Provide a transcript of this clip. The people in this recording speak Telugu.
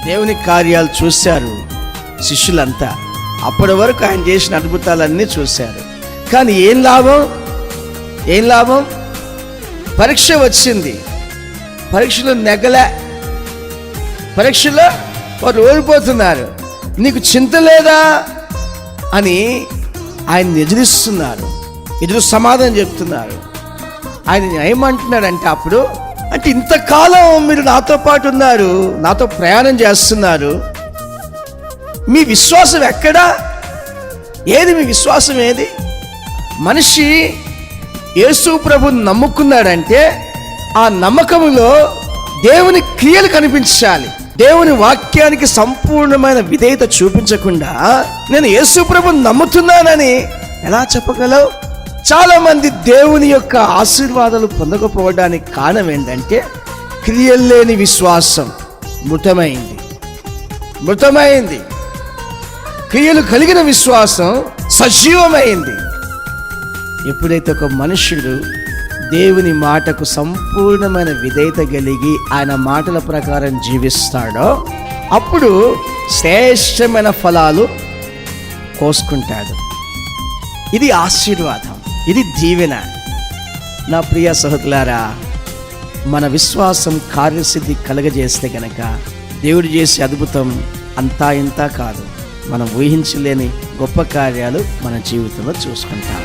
దేవుని కార్యాలు చూశారు శిష్యులంతా. అప్పటి వరకు ఆయన చేసిన అద్భుతాలన్నీ చూశారు. కానీ ఏం లాభం? పరీక్ష వచ్చింది. పరీక్షలో పరీక్షలో వారు ఓడిపోతున్నారు. నీకు చింత లేదా అని ఆయన ఎదురు సమాధానం చెప్తున్నారు. ఆయన ఏమంటున్నాడంటే అప్పుడు, అంటే ఇంతకాలం మీరు నాతో పాటు ఉన్నారు, నాతో ప్రయాణం చేస్తున్నారు, మీ విశ్వాసం ఎక్కడా? ఏది మీ విశ్వాసం? ఏది? మనిషి యేసు ప్రభుని నమ్ముకున్నాడంటే ఆ నమ్మకంలో దేవుని క్రియలు కనిపించాలి. దేవుని వాక్యానికి సంపూర్ణమైన విధేయత చూపించకుండా నేను యేసు ప్రభుని నమ్ముతున్నానని ఎలా చెప్పగలవు? చాలా మంది దేవుని యొక్క ఆశీర్వాదాలు పొందకపోవడానికి కారణం ఏంటంటే క్రియలు లేని విశ్వాసం మృతమైంది. క్రియలు కలిగిన విశ్వాసం సజీవమైంది. ఎప్పుడైతే ఒక మనుషుడు దేవుని మాటకు సంపూర్ణమైన విధేయత కలిగి ఆయన మాటల ప్రకారం జీవిస్తాడో అప్పుడు శ్రేష్టమైన ఫలాలు కోసుకుంటాడు. ఇది ఆశీర్వాదం, ఇది దీవెన. నా ప్రియ సహోదరులారా, మన విశ్వాసం కార్యసిద్ధి కలగజేస్తే గనక దేవుడు చేసే అద్భుతం అంతా ఇంతా కాదు, మనం ఊహించలేని గొప్ప కార్యాలు మన జీవితంలో చూసుకుంటాం.